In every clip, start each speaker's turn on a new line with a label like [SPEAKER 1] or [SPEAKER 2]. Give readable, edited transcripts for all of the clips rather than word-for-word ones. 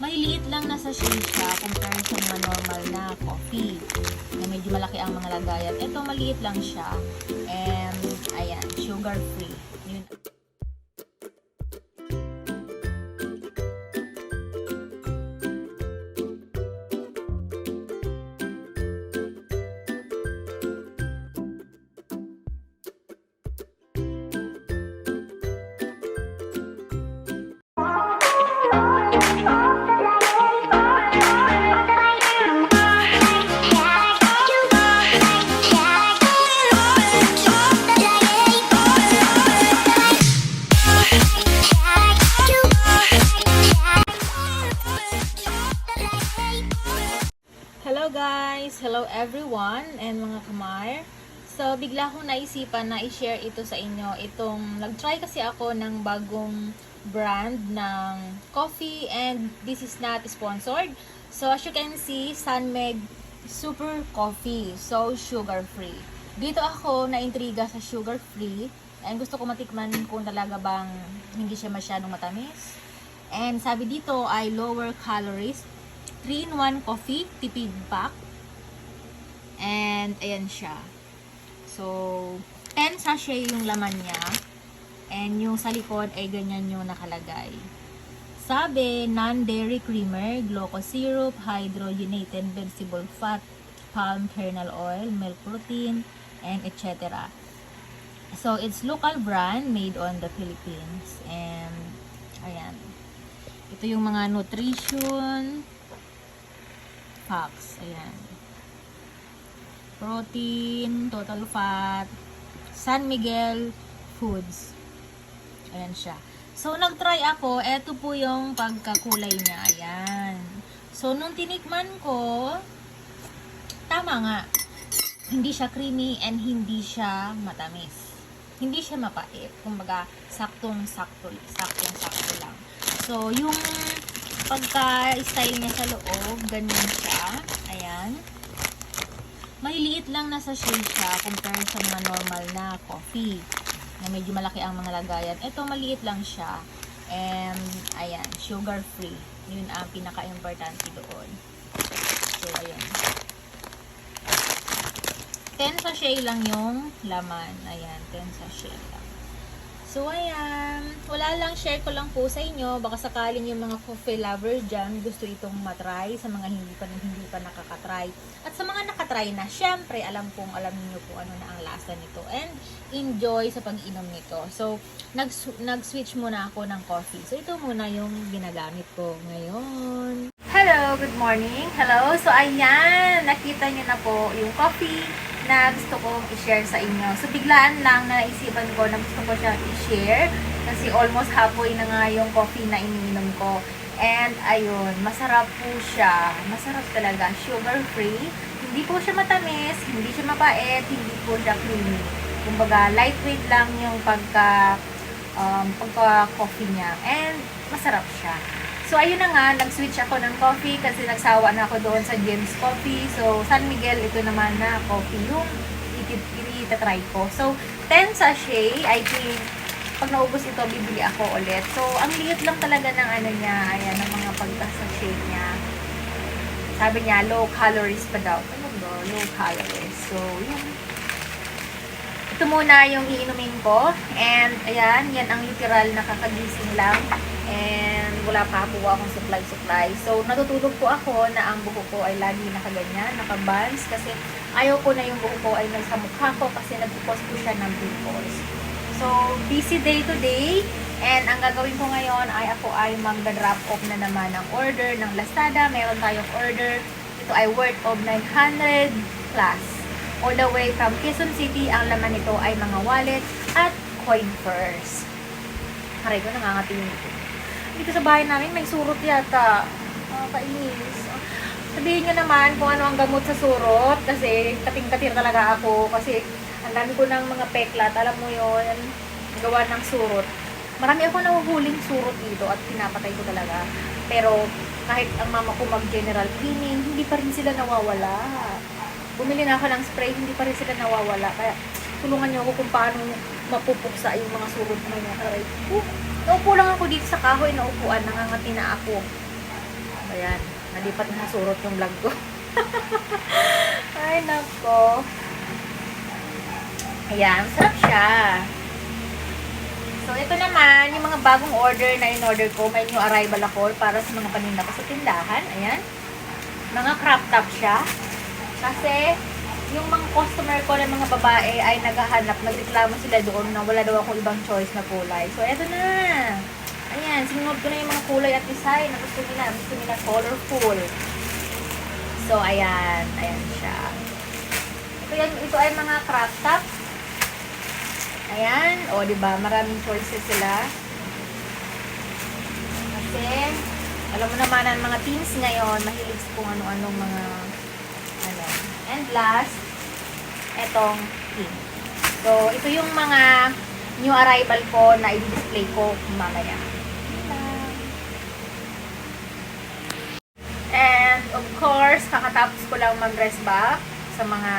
[SPEAKER 1] Maliliit lang na sachet siya compared sa mga normal na coffee na medyo malaki ang mga lagayan. Ito maliit lang siya and ayan, sugar free. Yun. Hello guys! Hello everyone and mga kamar. So, bigla kong naisipan na i-share ito sa inyo. Nag-try kasi ako ng bagong brand ng coffee and this is not sponsored. So, as you can see, Sunmeg Super Coffee. So, sugar-free. Dito ako na-intriga sa sugar-free and gusto ko matikman kung talaga bang hindi siya masyadong matamis. And sabi dito ay lower calories, 3-in-1 coffee, tipid pack. And, ayan siya. So, 10 sachet yung laman niya. And yung sa likod ay ganyan yung nakalagay. Sabi, non-dairy creamer, glucose syrup, hydrogenated vegetable fat, palm kernel oil, milk protein, and etc. So, it's local brand made on the Philippines. And, ayan. Ito yung mga nutrition facts. Ayan. Protein, total fat, San Miguel Foods. Ayan siya. So, nag-try ako. Ito po yung pagkakulay niya. Ayan. So, nung tinikman ko, tama nga. Hindi siya creamy and hindi siya matamis. Hindi siya mapait. Kumbaga, saktong-sakto lang. So, yung pagka-style niya sa loob, ganyan siya. Ayan. Maliliit lang na sachet siya compared sa mga normal na coffee na medyo malaki ang mga lagayan. Ito maliit lang siya and ayan, sugar free. Yun ang pinaka-importante doon. So ayan, 10 sachet lang yung laman. Ayan, 10 sachet lang. So ayan, wala lang, share ko lang po sa inyo. Baka sakaling yung mga coffee lovers dyan gusto itong matry, sa mga hindi pa nakakatry. At sa mga nakatry na, syempre alam niyo po ano na ang lasa nito and enjoy sa pag-inom nito. So nag-switch muna ako ng coffee. So ito muna yung ginagamit ko ngayon. Hello, good morning. Hello. So ayan, nakita niyo na po yung coffee na gusto kong i-share sa inyo. So, biglaan lang na naisipan ko na gusto ko siya i-share kasi almost halfway na nga yung coffee na iniinom ko. And, ayun, masarap po siya. Masarap talaga. Sugar-free. Hindi po siya matamis, hindi siya mapait, hindi po siya creamy. Kumbaga, lightweight lang yung pagka-coffee niya. And, masarap siya. So, ayun na nga, nag-switch ako ng coffee kasi nagsawa na ako doon sa James Coffee. So, San Miguel, ito naman na coffee yung itatry ko. So, 10 sachet, I think, pag naubos ito, bibili ako ulit. So, ang liit lang talaga ng ano niya, ayan, ng mga pagka-sachet niya. Sabi niya, low calories pa daw. Ano ba? Low calories. So, yun. Ito muna yung iinumin ko. And, ayan, yan ang literal na kakagising lang. And, wala pa po akong supply. So, natutulog po ako na ang buhok ko ay lagi nakaganyan, nakabands. Kasi, ayaw ko na yung buhok ko ay nasa mukha ko kasi nag-cause po siya ng pimples. So, busy day today. And, ang gagawin ko ngayon ay ako ay magda-drop off na naman ng order ng Lazada. Meron tayong order. Ito ay worth of 900 plus. All the way from Quezon City, ang laman nito ay mga wallet at coin purse. Aray ko, nangangati yun ito. Dito sa bahay namin, may surot yata. Kainis. Sabihin nyo naman kung ano ang gamot sa surot. Kasi kating-katir talaga ako. Kasi ang dami ko ng mga peklat. Alam mo yun, gawa ng surot. Marami ako nahuhuling surot dito at pinapatay ko talaga. Pero kahit ang mama ko mag-general cleaning, hindi pa rin sila nawawala. Bumili na ako ng spray, hindi pa rin sila nawawala. Kaya tulungan niyo ako kung paano mapupuksa yung mga surot na niya. Naupo lang ako dito sa kahoy na upuan, nangangati na ako. Ayan, nalipat na surot yung vlog ko. Ay, nako. Ayan, sarap siya. So, ito naman, yung mga bagong order na in-order ko, may new arrival ako para sa mga paninda ko sa tindahan. Ayan. Mga crop top siya. Kasi, yung mga customer ko na mga babae ay naghahanap, nagreklamo sila doon na wala daw akong ibang choice na kulay. So, eto na. Ayan, sinunod ko na yung mga kulay at design na gusto nila. Gusto nila colorful. So, ayan. Ayan siya. Ito ay mga crop top. Ayan. O, diba? Maraming choices sila. Kasi, alam mo naman ang mga teens ngayon, mahilig kung ano-anong mga, ano. And last, etong pink. So, ito yung mga new arrival ko na i-display ko mamaya. And, of course, kakatapos ko lang mag-dress back sa mga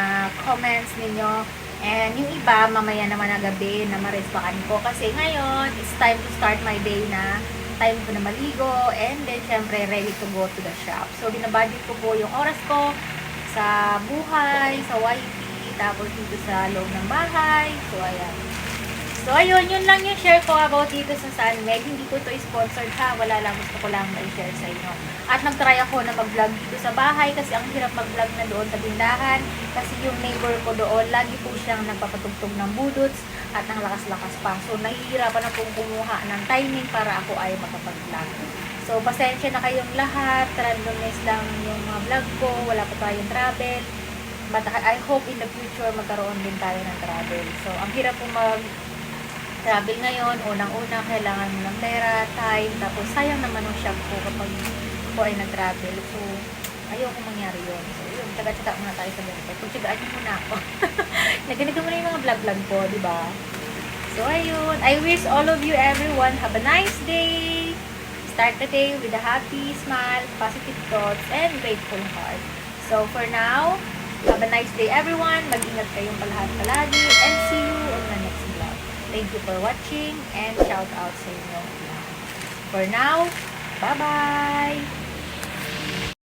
[SPEAKER 1] comments ninyo. And yung iba, mamaya naman na gabi na ma-resbackan ko. Kasi ngayon, it's time to start my day na. Time ko na maligo. And then, syempre, ready to go to the shop. So, binabudget ko po yung oras ko sa buhay, sa YT, tapos dito sa loob ng bahay. So, ayan. So, ayun, yun lang yung share ko about dito sa Sunmeg. Hindi ko ito sponsored ha. Wala lang, gusto ko lang i-share sa inyo. At nag-try ako na mag-vlog dito sa bahay kasi ang hirap mag-vlog na doon sa tindahan. Kasi yung neighbor ko doon, lagi po siyang nagpapatugtog ng budots at ng lakas-lakas pa. So, nahihirapan na pong kumuha ng timing para ako ay makapag-vlog. So, pasensya na kayong lahat. Randomness lang yung mga vlog ko. Wala pa tayong travel. But I hope in the future magkaroon din tayo ng travel. So, ang hirap po travel ngayon, unang-una, kailangan mo ng pera, time, tapos sayang naman ang shop ko kapag ako ay nag-travel. So, ayoko mangyari yun. So, yun, tsaga-tsaga muna tayo sa ganito. Pagtsagaan nyo muna ako. Naganito muna yung mga vlog-vlog ko, di ba? So, ayun. I wish all of you, everyone, have a nice day. Start the day with a happy smile, positive thoughts, and grateful heart. So, for now, have a nice day, everyone. Mag-ingat kayong palagi, and see you on the next vlog. Thank you for watching and shout out sa inyo. For now, bye-bye!